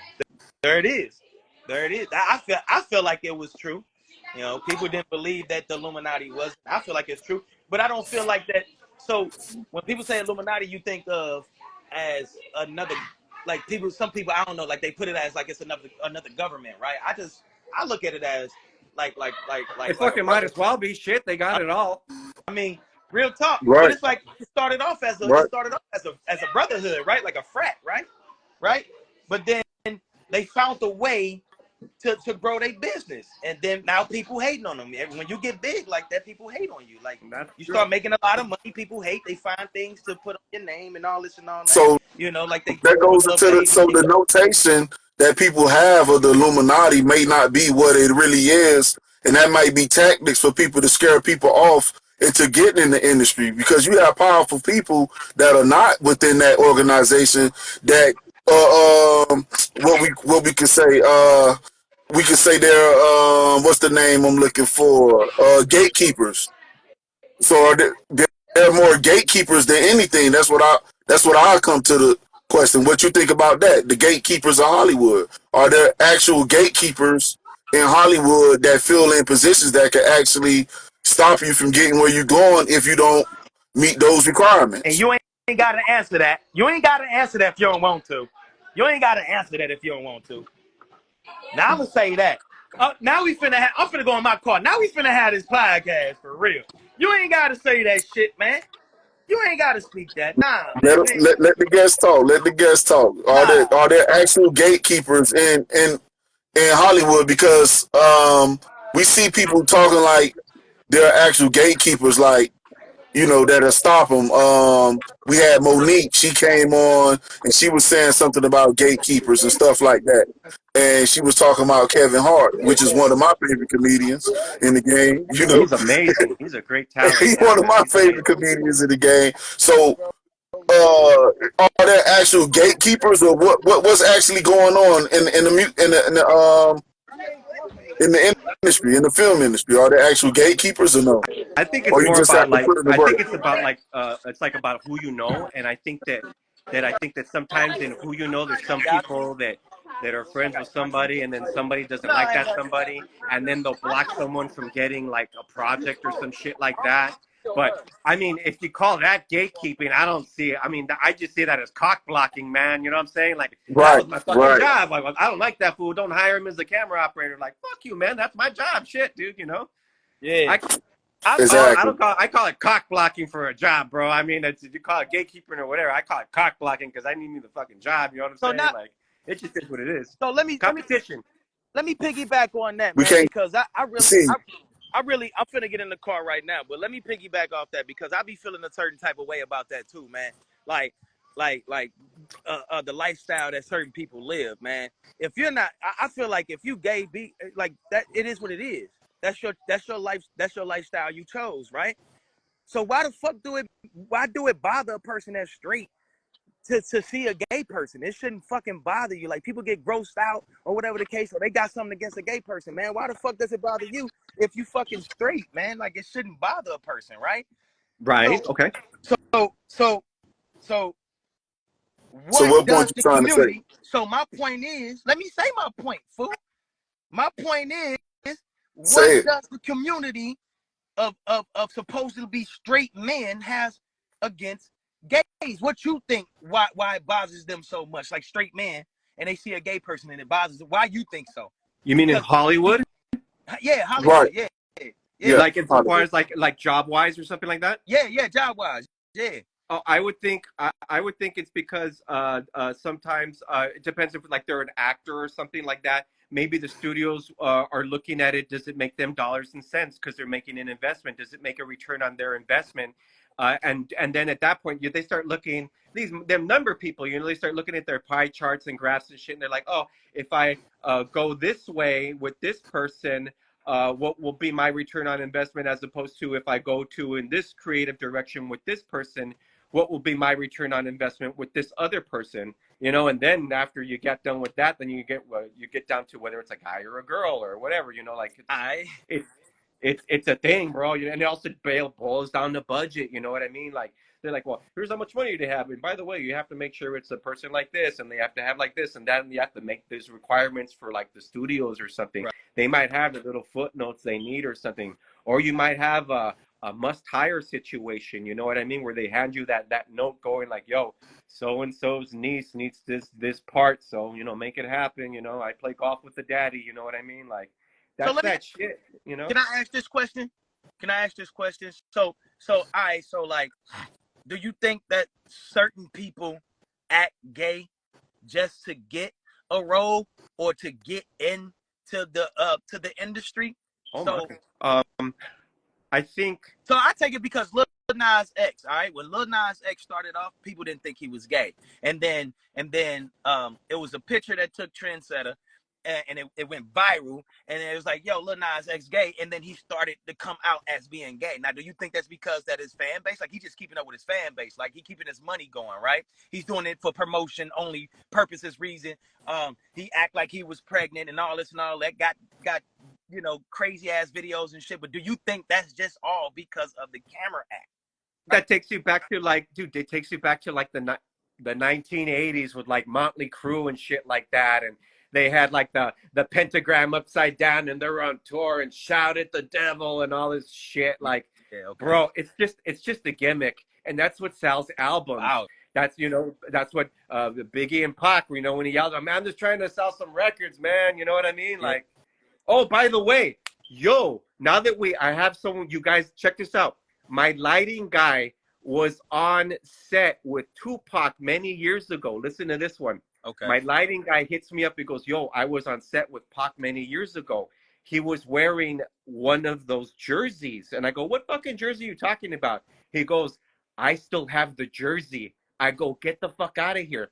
Speaker 4: There it is. I feel like it was true. People didn't believe that the Illuminati was. I feel like it's true, but I don't feel like that. So when people say Illuminati, you think of as another, like some people, I don't know, like they put it as like it's another government, right? I look at it as
Speaker 2: It
Speaker 4: like a
Speaker 2: fucking might
Speaker 4: brother.
Speaker 2: as well be. Shit, they got it all.
Speaker 4: I mean, real talk. But
Speaker 3: Right.
Speaker 4: it's like it started off as
Speaker 3: Right.
Speaker 4: a brotherhood, right? Like a frat, right? But then they found a way to grow their business, and then now people hating on them. And when you get big like that, people hate on you. Like
Speaker 2: That's
Speaker 4: you
Speaker 2: true.
Speaker 4: start making a lot of money, people hate. They find things to put on your name and all this and all that.
Speaker 3: So
Speaker 4: Like they
Speaker 3: that
Speaker 4: put
Speaker 3: goes
Speaker 4: little
Speaker 3: into
Speaker 4: babies.
Speaker 3: the notation that people have of the Illuminati may not be what it really is, and that might be tactics for people to scare people off into getting in the industry, because you have powerful people that are not within that organization that what we can say we can say they're what's the name I'm looking for, gatekeepers. So they're more gatekeepers than anything. That's what I come to the question. What you think about that? The gatekeepers of Hollywood. Are there actual gatekeepers in Hollywood that fill in positions that can actually stop you from getting where you're going if you don't meet those
Speaker 4: And
Speaker 3: requirements?
Speaker 4: you ain't got to answer that. You ain't got to answer that if you don't want to. You ain't got to answer that if you don't want to. Now I'm gonna say that. Now I'm finna go in my car. Now we finna have this podcast for real. You ain't gotta say that shit, man. You ain't gotta speak that. Nah, man.
Speaker 3: Let the guests talk. Let the guests talk.
Speaker 4: Nah.
Speaker 3: Are there actual gatekeepers in Hollywood? Because we see people talking like there are actual gatekeepers, like that'll stop them. We had Monique. She came on and she was saying something about gatekeepers and stuff like that. And she was talking about Kevin Hart, which is one of my favorite comedians in the game.
Speaker 2: He's amazing. He's a great talent.
Speaker 3: He's
Speaker 2: Yeah,
Speaker 3: one of
Speaker 2: man.
Speaker 3: my
Speaker 2: He's
Speaker 3: favorite
Speaker 2: amazing.
Speaker 3: comedians in the game. So, are there actual gatekeepers, or what's actually going on in the industry, in the film industry? Are there actual gatekeepers or no?
Speaker 2: I think it's
Speaker 3: Or you
Speaker 2: more
Speaker 3: just have
Speaker 2: about
Speaker 3: to
Speaker 2: like
Speaker 3: put in the
Speaker 2: I
Speaker 3: work?
Speaker 2: think it's about like it's like about who you know, and I think that sometimes in who you know, there's some people that that are friends with somebody, and then somebody doesn't
Speaker 4: No,
Speaker 2: like
Speaker 4: I ain't
Speaker 2: that
Speaker 4: got
Speaker 2: somebody, and then they'll block someone from getting like a project or some shit like that. But I mean, if you call that gatekeeping, I don't see it. I mean, I just see that as cock blocking, man. You know what I'm saying? Like, that
Speaker 3: Right,
Speaker 2: was my fucking
Speaker 3: right,
Speaker 2: job. Like, I don't like that fool. Don't hire him as a camera operator. Like, fuck you, man. That's my job. Shit, dude. You know?
Speaker 4: Yeah.
Speaker 2: I I
Speaker 3: exactly.
Speaker 2: don't call I call it cock blocking for a job, bro. I mean, if you call it gatekeeping or whatever, I call it cock blocking because I need me the fucking job. You know what I'm
Speaker 4: So
Speaker 2: saying?
Speaker 4: now,
Speaker 2: Like, it just is what it is.
Speaker 4: so
Speaker 2: Competition.
Speaker 4: let me piggyback on that,
Speaker 3: We
Speaker 4: man,
Speaker 3: can't
Speaker 4: because
Speaker 3: see.
Speaker 4: I'm finna get in the car right now, but let me piggyback off that because I be feeling a certain type of way about that too, man. Like, the lifestyle that certain people live, man. If you're not, I feel like if you gay, be like that. It is what it is. That's your life. That's your lifestyle you chose, right? So why do it bother a person that's straight to see a gay person? It shouldn't fucking bother you. Like, people get grossed out or whatever the case, or they got something against a gay person, man. Why the fuck does it bother you if you fucking straight, man? Like, it shouldn't bother a person, right?
Speaker 2: Right.
Speaker 4: So
Speaker 2: Okay.
Speaker 4: so so so
Speaker 3: So
Speaker 4: what
Speaker 3: what point
Speaker 4: does
Speaker 3: you
Speaker 4: the
Speaker 3: trying to say?
Speaker 4: community? So my point is, let me say my point, fool. My point is, what
Speaker 3: Say it.
Speaker 4: does the community of supposedly be straight men has against gays? What you think? Why it bothers them so much? Like, straight men, and they see a gay person and it bothers them. Why you think so?
Speaker 2: You mean in
Speaker 4: Because
Speaker 2: Hollywood?
Speaker 4: yeah,
Speaker 3: Right.
Speaker 4: Hollywood, yeah,
Speaker 3: Yeah.
Speaker 4: yeah,
Speaker 2: Like insofar
Speaker 3: Hollywood.
Speaker 2: as like job wise or something like that?
Speaker 4: yeah, job wise, yeah.
Speaker 2: Oh, I would think it's because sometimes it depends if like they're an actor or something like that. Maybe the studios are looking at it. Does it make them dollars and cents because they're making an investment? Does it make a return on their investment? And then at that point, they start looking these them number people. You know, they start looking at their pie charts and graphs and shit, and they're like, oh, if I go this way with this person, what will be my return on investment as opposed to if I go to in this creative direction with this person, what will be my return on investment with this other person, you know? And then after you get done with that, then you get down to whether it's a guy or a girl or whatever, you know, like
Speaker 4: I
Speaker 2: it's it's a thing, bro. And it also boils down to budget, you know what I mean? Like, they're like, well, here's how much money they have, and by the way, you have to make sure it's a person like this, and they have to have like this and that, and you have to make these requirements for like the studios or something.
Speaker 4: right.
Speaker 2: They might have the little footnotes they need or something, or you might have a must hire situation, you know what I mean, where they hand you that note going like, yo, so and so's niece needs this part, so you know, make it happen, you know, I play golf with the daddy, you know what I mean? Like,
Speaker 4: So
Speaker 2: that's
Speaker 4: let me.
Speaker 2: that shit, you know.
Speaker 4: Can I ask this question? Can I ask this question? So, all right. So, like, do you think that certain people act gay just to get a role or to get into the industry?
Speaker 2: Oh my.
Speaker 4: So
Speaker 2: um I think.
Speaker 4: so I take it because Lil Nas X, all right, when Lil Nas X started off, people didn't think he was gay, and then it was a picture that took trendsetter, and it went viral, and it was like, yo, Lil Nas X gay, and then he started to come out as being gay. Now, do you think that's because that his fan base, like, he just keeping up with his fan base, like he keeping his money going, right? He's doing it for promotion only purposes, reason. He act like he was pregnant and all this and all that, got crazy ass videos and shit. But do you think that's just all because of the camera act? Like,
Speaker 2: That takes you back to like, dude, it takes you back to like the 1980s with like Motley Crue and shit like that, and they had like the pentagram upside down, and they're on tour and shout at the devil and all this shit. Like,
Speaker 4: yeah, okay.
Speaker 2: bro, it's just a gimmick, and that's what sells albums.
Speaker 4: Wow.
Speaker 2: That's, you know, that's what the Biggie and Pac, you know, when he yells, I'm just trying to sell some records, man. You know what I mean?
Speaker 4: Yeah.
Speaker 2: Like, oh, by the way, yo, now that I have someone, you guys check this out. My lighting guy was on set with Tupac many years ago. Listen to this one.
Speaker 4: Okay.
Speaker 2: My lighting guy hits me up. He goes, yo, I was on set with Pac many years ago. He was wearing one of those jerseys. And I go, what fucking jersey are you talking about? He goes, I still have the jersey. I go, get the fuck out of here.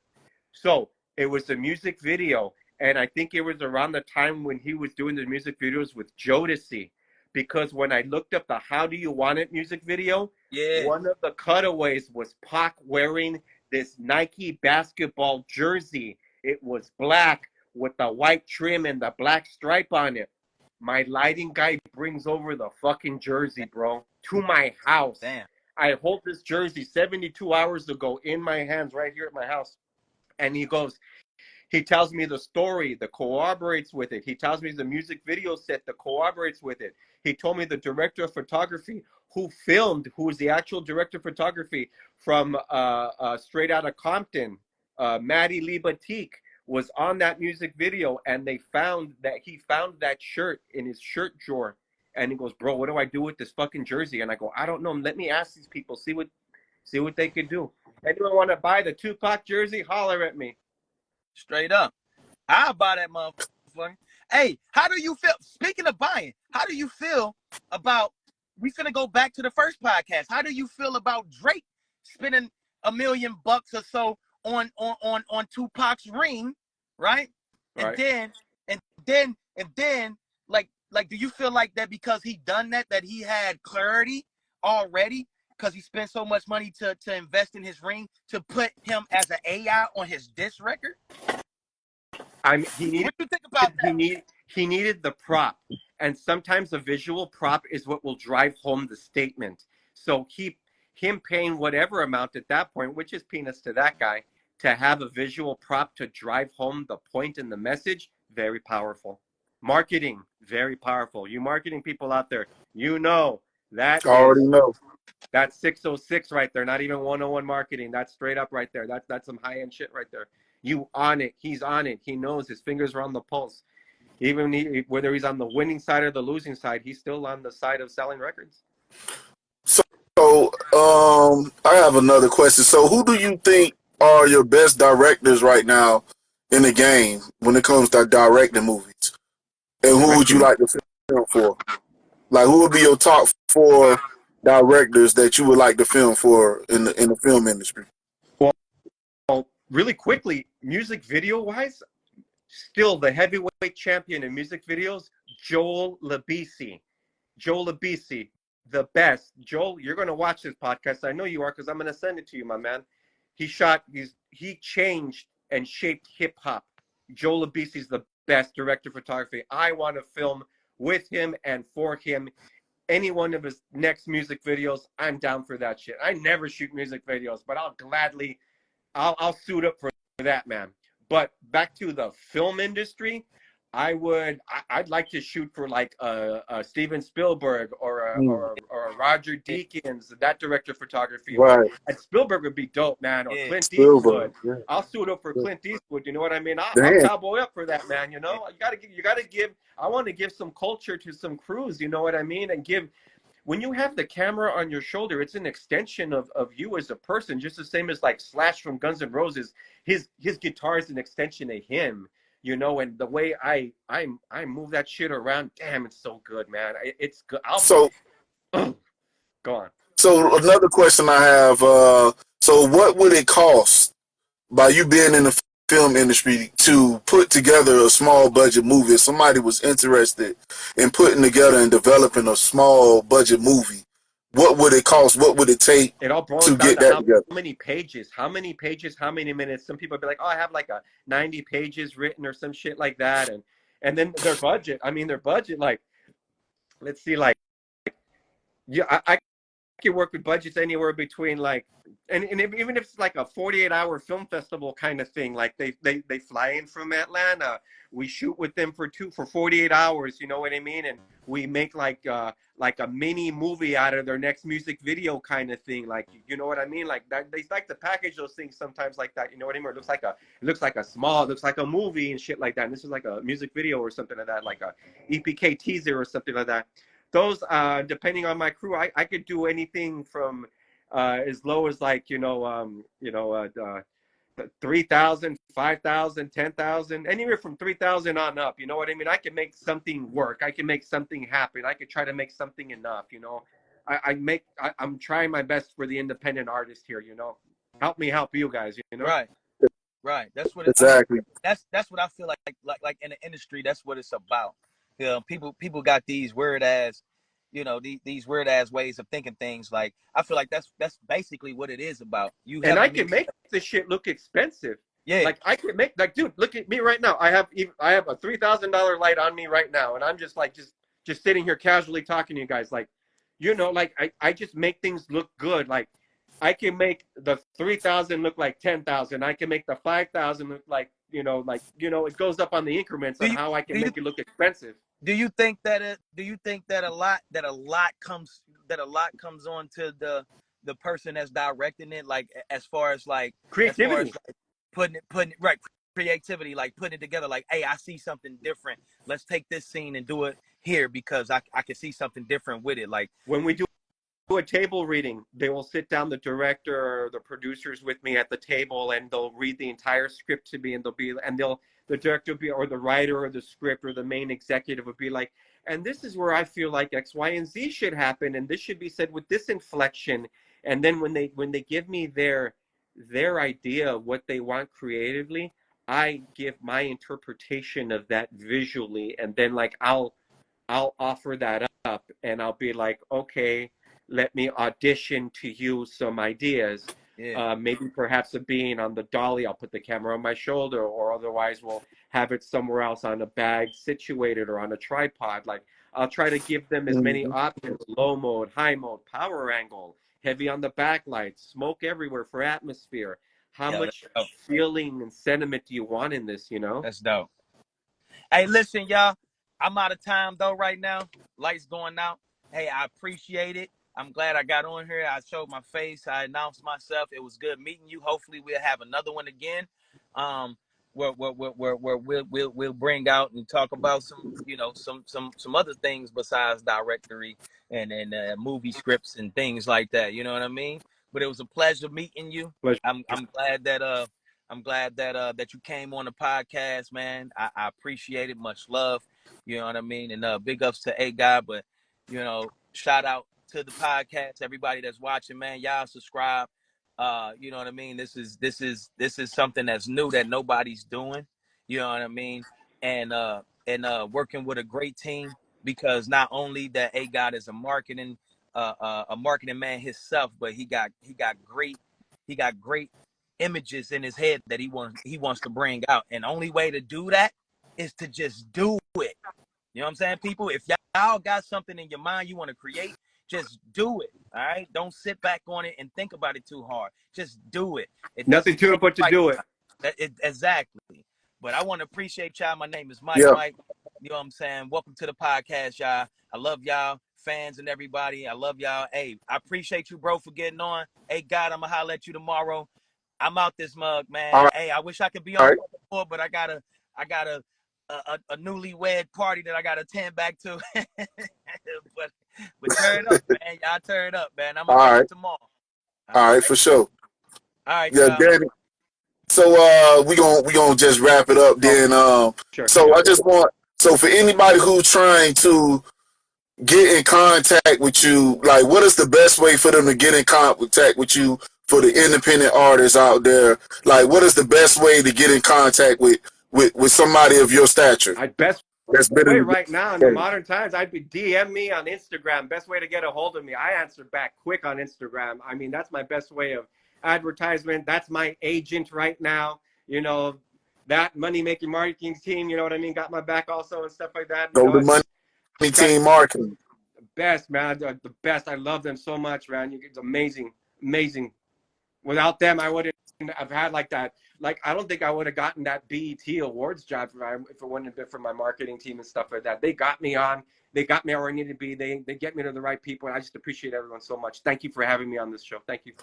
Speaker 2: So it was a music video. And I think it was around the time when he was doing the music videos with Jodeci. Because when I looked up the How Do You Want It music video,
Speaker 4: Yeah.
Speaker 2: one of the cutaways was Pac wearing this Nike basketball jersey. It was black with the white trim and the black stripe on it. My lighting guy brings over the fucking jersey, bro, to my house.
Speaker 4: Damn.
Speaker 2: I hold this jersey 72 hours ago in my hands right here at my house. And He tells me the story that corroborates with it. He tells me the music video set that corroborates with it. He told me the director of photography who filmed, who was the actual director of photography from Straight Outta Compton, Maddie Lee Batik, was on that music video, and he found that shirt in his shirt drawer. And he goes, bro, what do I do with this fucking jersey? And I go, I don't know. Let me ask these people, see what they could do. Anyone want to buy the Tupac jersey? Holler at me.
Speaker 4: Straight up. I'll buy that motherfucker. Hey, how do you feel? Speaking of buying, how do you feel about, we finna go back to the first podcast. How do you feel about Drake spending $1 million or so on Tupac's ring, right?
Speaker 2: Right.
Speaker 4: And then like do you feel like that because he done that he had clarity already because he spent so much money to invest in his ring to put him as an AI on his diss record?
Speaker 2: What do you think about that? He needed the prop, and sometimes a visual prop is what will drive home the statement. So him paying whatever amount at that point, which is peanuts to that guy, to have a visual prop to drive home the point and the message, very powerful. Marketing, very powerful. You marketing people out there, you know that
Speaker 3: I already know.
Speaker 2: That's 606 right there. Not even 101 marketing. That's straight up right there. That's some high end shit right there. You on it. He's on it. He knows his fingers are on the pulse. Even whether he's on the winning side or the losing side, he's still on the side of selling records.
Speaker 3: So, I have another question. So, who do you think are your best directors right now in the game when it comes to directing movies? And who would you like to film for? Like, who would be your top 4 directors that you would like to film for in the film industry?
Speaker 2: Well, really quickly, music video wise, still the heavyweight champion in music videos, Joel Labisi. Joel Labisi, the best. Joel, you're going to watch this podcast. I know you are because I'm going to send it to you, my man. He changed and shaped hip hop. Joel Labisi's the best director of photography. I want to film with him and for him. Any one of his next music videos, I'm down for that shit. I never shoot music videos, but I'll suit up for that, man. But back to the film industry, I'd like to shoot for like a Steven Spielberg or a Roger Deakins, that director of photography.
Speaker 3: Right.
Speaker 2: And Spielberg would be dope, man. Or Clint
Speaker 3: Spielberg,
Speaker 2: Eastwood.
Speaker 3: yeah.
Speaker 2: I'll suit up for Clint Eastwood. You know what I mean? I'll cowboy up for that, man. You know, you gotta give. I want to give some culture to some crews. You know what I mean? And give. When you have the camera on your shoulder, it's an extension of you as a person, just the same as like Slash from Guns N' Roses. His guitar is an extension of him, you know, and the way I move that shit around, damn, it's so good, man. It's good. Go on.
Speaker 3: So another question I have, so what would it cost by you being in the film industry to put together a small budget movie? If somebody was interested in putting together and developing a small budget movie, what would it cost? What would it take
Speaker 2: it all boils
Speaker 3: to
Speaker 2: down
Speaker 3: get
Speaker 2: to
Speaker 3: that together?
Speaker 2: how many pages, how many minutes. Some people be like, oh, I have like a 90 pages written or some shit like that. And then their budget, like, let's see, like, yeah, I can work with budgets anywhere between like, and even if it's like a 48-hour film festival kind of thing, like they fly in from Atlanta, we shoot with them for 48 hours, you know what I mean? And we make like a mini movie out of their next music video kind of thing, like, you know what I mean? Like that, they like to package those things sometimes like that, you know what I mean? Or it looks like a movie and shit like that. And this is like a music video or something like that, like a EPK teaser or something like that. Those, depending on my crew, I could do anything from as low as like, 3,000, 5,000, 10,000, anywhere from 3,000 on up. You know what I mean? I can make something work. I can make something happen. I could try to make something enough, you know. I'm trying my best for the independent artist here, you know. Help me help you guys, you know.
Speaker 4: Right. That's what
Speaker 3: Exactly.
Speaker 4: That's what I feel like in the industry. That's what it's about. You know, people got these weird ass, these weird ass ways of thinking things. Like, I feel like that's basically what it is about.
Speaker 2: I can make this shit look expensive.
Speaker 4: Yeah.
Speaker 2: Like I can make, like, dude, look at me right now. I have a $3,000 light on me right now, and I'm just like just sitting here casually talking to you guys. Like, you know, like I just make things look good. Like, I can make the 3,000 look like 10,000. I can make the 5,000 look like like, it goes up on the increments on how I can make it look expensive.
Speaker 4: Do you think that a lot comes on to the person that's directing it, like as far as like
Speaker 2: Creativity.
Speaker 4: putting it right, creativity, like putting it together, like, hey, I see something different, let's take this scene and do it here because I can see something different with it. Like
Speaker 2: when we do a table reading, they will sit down, the director or the producers with me at the table, and they'll read the entire script to me, and the director will be, or the writer or the script or the main executive would be like, and this is where I feel like X, Y, and Z should happen, and this should be said with this inflection. And then when they give me their idea of what they want creatively, I give my interpretation of that visually, and then like I'll offer that up, and I'll be like, okay, let me audition to use some ideas.
Speaker 4: yeah.
Speaker 2: Maybe perhaps a being on the dolly, I'll put the camera on my shoulder, or otherwise we'll have it somewhere else on a bag situated or on a tripod. Like, I'll try to give them as many options: low mode, high mode, power angle, heavy on the backlight, smoke everywhere for atmosphere. How much feeling and sentiment do you want in this,
Speaker 4: That's dope. Hey, listen, y'all, I'm out of time though right now. Lights going out. Hey, I appreciate it. I'm glad I got on here. I showed my face. I announced myself. It was good meeting you. Hopefully, we'll have another one again. Where we'll bring out and talk about some other things besides directory and movie scripts and things like that. You know what I mean? But it was a pleasure meeting you.
Speaker 2: Pleasure.
Speaker 4: I'm glad that you came on the podcast, man. I appreciate it. Much love. You know what I mean? And big ups to A Guy, but shout out to the podcast, everybody that's watching, man. Y'all subscribe. You know what I mean? This is something that's new that nobody's doing. You know what I mean? And working with a great team, because not only that A God is a marketing man himself, but he got great images in his head that he wants to bring out. And the only way to do that is to just do it. You know what I'm saying, people? If y'all got something in your mind you want to create, just do it. All right? Don't sit back on it and think about it too hard. Just do it.
Speaker 2: Nothing to it but to do it.
Speaker 4: Exactly. But I want to appreciate y'all. My name is Mike.
Speaker 3: Yeah.
Speaker 4: Mike. You know what I'm saying? Welcome to the podcast, y'all. I love y'all, fans and everybody. I love y'all. Hey, I appreciate you, bro, for getting on. Hey, God, I'm going to holler at you tomorrow. I'm out this mug, man.
Speaker 3: All right.
Speaker 4: Hey, I wish I could be on more, but I got a newlywed party that I got to attend back to. but turn up, man. Y'all turn up, man. I'm gonna catch you tomorrow.
Speaker 3: All right, for sure.
Speaker 4: All right,
Speaker 3: yeah,
Speaker 4: y'all.
Speaker 3: Danny. So we gonna just wrap it up then.
Speaker 2: Sure.
Speaker 3: So I just want, so for anybody who's trying to get in contact with you, like, what is the best way for them to get in contact with you, for the independent artists out there? Like, what is the best way to get in contact with somebody of your stature?
Speaker 2: Best
Speaker 3: That's better
Speaker 2: way right now in the modern times, I'd be DM me on Instagram. Best way to get a hold of me. I answer back quick on Instagram. I mean, that's my best way of advertisement. That's my agent right now. That money-making marketing team, you know what I mean, got my back also and stuff like that.
Speaker 3: Go to Money Team Marketing.
Speaker 2: The best, man. The best. I love them so much, man. It's amazing. Without them, I wouldn't have had like that. Like, I don't think I would have gotten that BET Awards job if it wouldn't have been for my marketing team and stuff like that. They got me on. They got me where I needed to be. They get me to the right people. And I just appreciate everyone so much. Thank you for having me on this show. Thank you.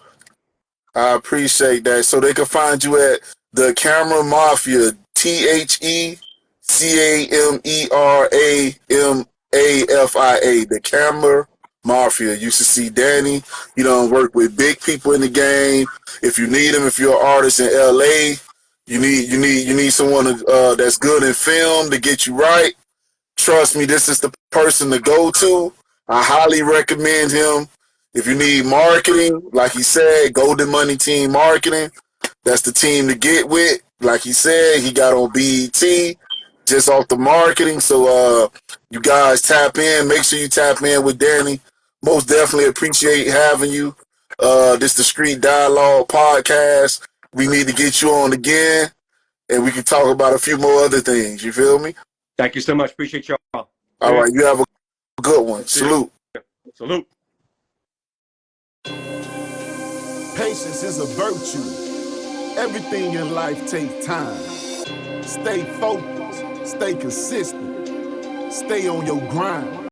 Speaker 3: I appreciate that. So they can find you at the Camera Mafia, TheCameraMafia, the Camera Mafia. You should see Danny. Work with big people in the game. If you need them, if you're an artist in LA, you need someone that's good in film to get you right. Trust me, this is the person to go to. I highly recommend him. If you need marketing, like he said, Golden Money Team Marketing, that's the team to get with. Like he said, he got on BET just off the marketing. So you guys tap in. Make sure you tap in with Danny. Most definitely appreciate having you. This the Street Dialogue podcast. We need to get you on again, and we can talk about a few more other things. You feel me?
Speaker 2: Thank you so much. Appreciate y'all.
Speaker 3: All right, you have a good one. Salute.
Speaker 2: Salute.
Speaker 1: Patience is a virtue. Everything in life takes time. Stay focused, stay consistent, stay on your grind.